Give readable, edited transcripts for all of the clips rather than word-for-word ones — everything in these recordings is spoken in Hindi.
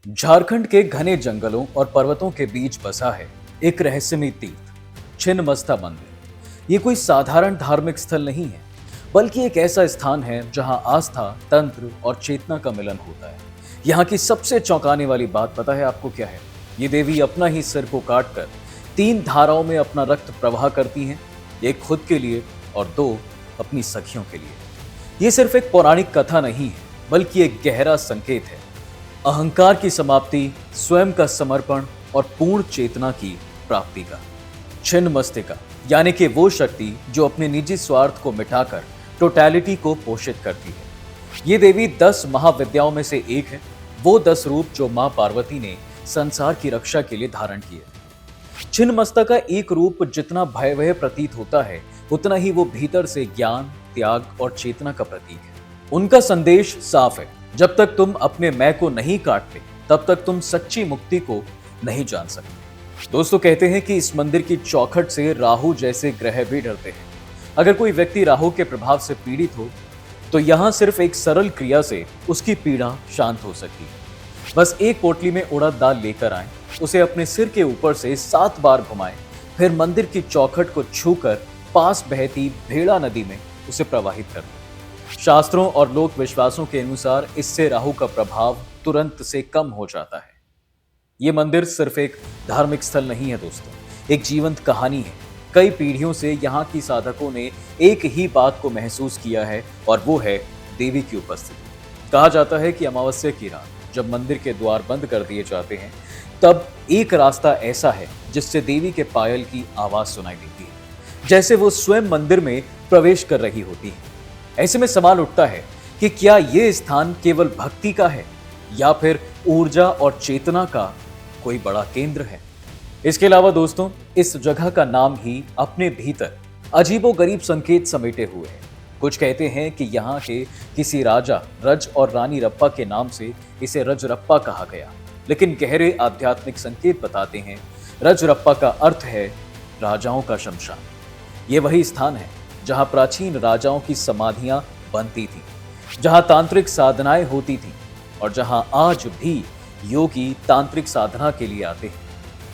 झारखंड के घने जंगलों और पर्वतों के बीच बसा है एक रहस्यमय तीर्थ छिन्नमस्ता मंदिर। ये कोई साधारण धार्मिक स्थल नहीं है, बल्कि एक ऐसा स्थान है जहां आस्था, तंत्र और चेतना का मिलन होता है। यहाँ की सबसे चौंकाने वाली बात पता है आपको क्या है? ये देवी अपना ही सिर को काटकर 3 धाराओं में अपना रक्त प्रवाह करती हैं, एक खुद के लिए और 2 अपनी सखियों के लिए। ये सिर्फ एक पौराणिक कथा नहीं है, बल्कि एक गहरा संकेत है अहंकार की समाप्ति, स्वयं का समर्पण और पूर्ण चेतना की प्राप्ति का। छिन्नमस्तिका यानी कि वो शक्ति जो अपने निजी स्वार्थ को मिटाकर टोटैलिटी को पोषित करती है। ये देवी 10 महाविद्याओं में से एक है, वो 10 रूप जो मां पार्वती ने संसार की रक्षा के लिए धारण किए। छिन्नमस्ता का एक रूप जितना भयावह प्रतीत होता है, उतना ही वो भीतर से ज्ञान, त्याग और चेतना का प्रतीक है। उनका संदेश साफ है, जब तक तुम अपने मैं को नहीं काटते, तब तक तुम सच्ची मुक्ति को नहीं जान सकते। दोस्तों, कहते हैं कि इस मंदिर की चौखट से राहु जैसे ग्रह भी डरते हैं। अगर कोई व्यक्ति राहु के प्रभाव से पीड़ित हो, तो यहाँ सिर्फ एक सरल क्रिया से उसकी पीड़ा शांत हो सकती है। बस एक पोटली में उड़द दाल लेकर आए, उसे अपने सिर के ऊपर से 7 बार घुमाएं, फिर मंदिर की चौखट को छूकर पास बहती भेड़ा नदी में उसे प्रवाहित कर दें। शास्त्रों और लोक विश्वासों के अनुसार इससे राहु का प्रभाव तुरंत से कम हो जाता है। ये मंदिर सिर्फ एक धार्मिक स्थल नहीं है दोस्तों, एक जीवंत कहानी है। कई पीढ़ियों से यहाँ की साधकों ने एक ही बात को महसूस किया है, और वो है देवी की उपस्थिति। कहा जाता है कि अमावस्या की रात जब मंदिर के द्वार बंद कर दिए जाते हैं, तब एक रास्ता ऐसा है जिससे देवी के पायल की आवाज सुनाई देती है, जैसे वो स्वयं मंदिर में प्रवेश कर रही होती है। ऐसे में सवाल उठता है कि क्या ये स्थान केवल भक्ति का है, या फिर ऊर्जा और चेतना का कोई बड़ा केंद्र है? इसके अलावा दोस्तों, इस जगह का नाम ही अपने भीतर अजीबोगरीब संकेत समेटे हुए है। कुछ कहते हैं कि यहाँ के किसी राजा रज और रानी रप्पा के नाम से इसे रजरप्पा कहा गया, लेकिन गहरे आध्यात्मिक संकेत बताते हैं रजरप्पा का अर्थ है राजाओं का शमशान। ये वही स्थान है जहां प्राचीन राजाओं की समाधियां बनती थीं, जहां तांत्रिक साधनाएं होती थीं, और जहां आज भी योगी तांत्रिक साधना के लिए आते हैं।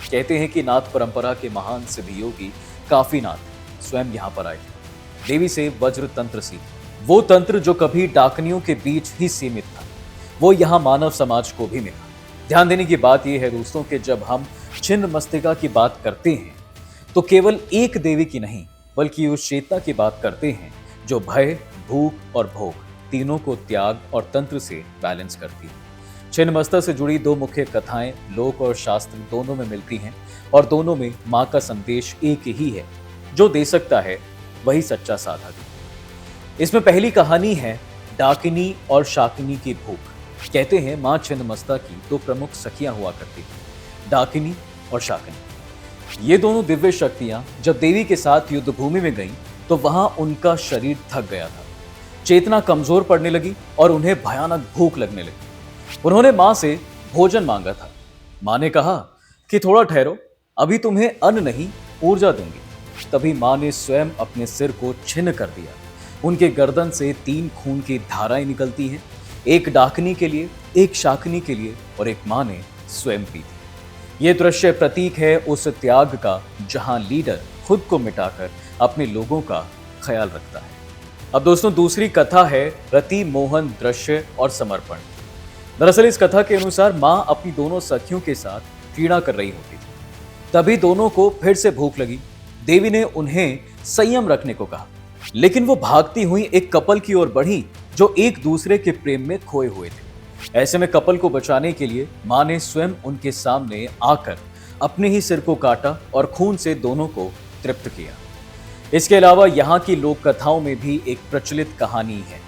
कहते हैं कि नाथ परंपरा के महान सिद्ध योगी काफीनाथ स्वयं यहां पर आए थे। देवी से वज्र तंत्र सीखे, वो तंत्र जो कभी डाकनियों के बीच ही सीमित था, वो यहाँ मानव समाज को भी मिला। ध्यान देने की बात यह है दोस्तों कि जब हम छिन्नमस्तिका की बात करते हैं, तो केवल एक देवी की नहीं, बल्कि उस चेतना की बात करते हैं जो भय, भूख और भोग तीनों को त्याग और तंत्र से बैलेंस करती है। छिन्नमस्ता से जुड़ी 2 मुख्य कथाएं लोक और शास्त्र दोनों में मिलती हैं, और दोनों में मां का संदेश एक ही है, जो दे सकता है वही सच्चा साधक है। इसमें पहली कहानी है डाकिनी और शाकिनी की भूख। कहते हैं मां छिन्नमस्ता की 2 प्रमुख सखियां हुआ करती थी, डाकिनी और शाकिनी। ये दोनों दिव्य शक्तियां जब देवी के साथ युद्ध भूमि में गईं, तो वहां उनका शरीर थक गया था, चेतना कमजोर पड़ने लगी और उन्हें भयानक भूख लगने लगी। उन्होंने मां से भोजन मांगा था। मां ने कहा कि थोड़ा ठहरो, अभी तुम्हें अन्न नहीं ऊर्जा दूंगी। तभी मां ने स्वयं अपने सिर को छिन्न कर दिया। उनके गर्दन से 3 खून की धाराएं निकलती हैं, एक डाकनी के लिए, एक शाकिनी के लिए, और एक मां ने स्वयं पी थी। ये दृश्य प्रतीक है उस त्याग का जहां लीडर खुद को मिटाकर अपने लोगों का ख्याल रखता है। अब दोस्तों, दूसरी कथा है रति मोहन दृश्य और समर्पण। दरअसल इस कथा के अनुसार मां अपनी दोनों सखियों के साथ क्रीड़ा कर रही होती थी। तभी दोनों को फिर से भूख लगी। देवी ने उन्हें संयम रखने को कहा, लेकिन वो भागती हुई एक कपल की ओर बढ़ी जो एक दूसरे के प्रेम में खोए हुए थे। ऐसे में कपल को बचाने के लिए मां ने स्वयं उनके सामने आकर अपने ही सिर को काटा और खून से दोनों को तृप्त किया। इसके अलावा यहाँ की लोक कथाओं में भी एक प्रचलित कहानी है।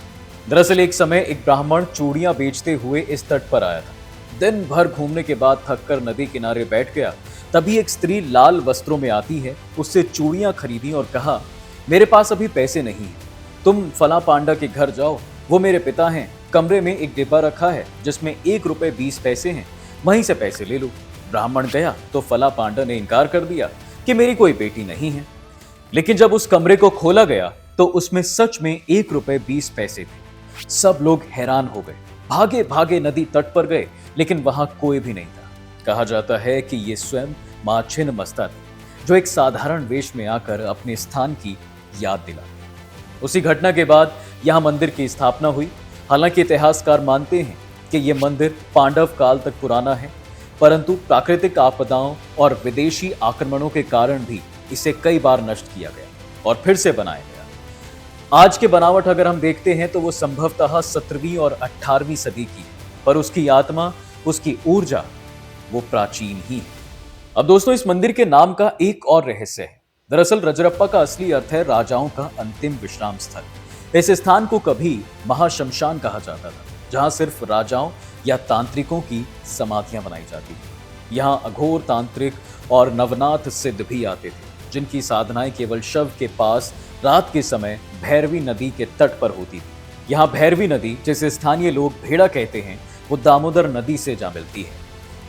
दरअसल एक समय एक ब्राह्मण चूड़ियां बेचते हुए इस तट पर आया था। दिन भर घूमने के बाद थककर नदी किनारे बैठ गया। तभी एक स्त्री लाल वस्त्रों में आती है, उससे चूड़ियां खरीदी और कहा, मेरे पास अभी पैसे नहीं है, तुम फला पांडा के घर जाओ, वो मेरे पिता हैं, कमरे में एक डिब्बा रखा है जिसमें 1 रुपए 20 पैसे हैं, वहीं से पैसे ले लो। ब्राह्मण गया तो फला पांडा ने इनकार कर दिया कि मेरी कोई बेटी नहीं है। लेकिन जब उस कमरे को खोला गया तो उसमें सच में 1 रुपए 20 पैसे थे। सब लोग हैरान हो गए, भागे भागे नदी तट पर गए लेकिन वहां कोई भी नहीं था। कहा जाता है कि ये स्वयं मां छिन्नमस्ता थी, जो एक साधारण वेश में आकर अपने स्थान की याद दिला। उसी घटना के बाद यहाँ मंदिर की स्थापना हुई। हालांकि इतिहासकार मानते हैं कि यह मंदिर पांडव काल तक पुराना है, परंतु प्राकृतिक आपदाओं और विदेशी आक्रमणों के कारण भी इसे कई बार नष्ट किया गया और फिर से बनाया गया। आज के बनावट अगर हम देखते हैं तो वो संभवतः 17वीं और 18वीं सदी की है, पर उसकी आत्मा, उसकी ऊर्जा वो प्राचीन ही है। अब दोस्तों, इस मंदिर के नाम का एक और रहस्य है। दरअसल रजरप्पा का असली अर्थ है राजाओं का अंतिम विश्राम स्थल। इस स्थान को कभी महाशमशान कहा जाता था, जहां सिर्फ राजाओं या तांत्रिकों की समाधियां बनाई जाती थी। यहां अघोर तांत्रिक और नवनाथ सिद्ध भी आते थे, जिनकी साधनाएं केवल शव के पास रात के समय भैरवी नदी के तट पर होती थी। यहाँ भैरवी नदी, जिसे स्थानीय लोग भेड़ा कहते हैं, वो दामोदर नदी से जा मिलती है।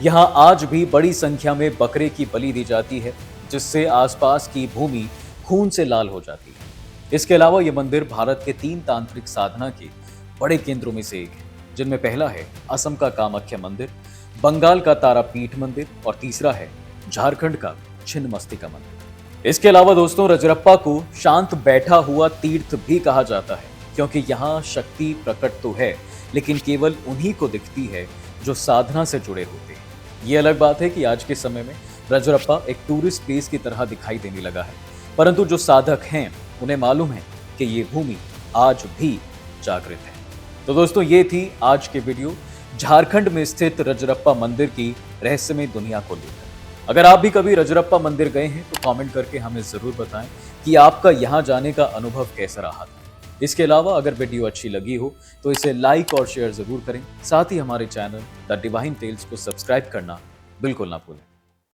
यहाँ आज भी बड़ी संख्या में बकरे की बलि दी जाती है, जिससे आसपास की भूमि खून से लाल हो जाती है। इसके अलावा यह मंदिर भारत के 3 तांत्रिक साधना के बड़े केंद्रों में से एक है, जिनमें पहला है असम का कामाख्या मंदिर, बंगाल का तारापीठ मंदिर और तीसरा है झारखंड का छिन्नमस्तिका मंदिर। इसके अलावा दोस्तों, रजरप्पा को शांत बैठा हुआ तीर्थ भी कहा जाता है, क्योंकि यहाँ शक्ति प्रकट तो है, लेकिन केवल उन्हीं को दिखती है जो साधना से जुड़े होते हैं। ये अलग बात है कि आज के समय में रजरप्पा एक टूरिस्ट प्लेस की तरह दिखाई देने लगा है, परंतु जो साधक हैं उन्हें मालूम है कि ये भूमि आज भी जागृत है। तो दोस्तों, ये थी आज की वीडियो झारखंड में स्थित रजरप्पा मंदिर की रहस्यमय दुनिया को लेकर। अगर आप भी कभी रजरप्पा मंदिर गए हैं तो कमेंट करके हमें जरूर बताएं कि आपका यहाँ जाने का अनुभव कैसा रहा था। इसके अलावा अगर वीडियो अच्छी लगी हो तो इसे लाइक और शेयर जरूर करें। साथ ही हमारे चैनल द डिवाइन टेल्स को सब्सक्राइब करना बिल्कुल ना भूलें।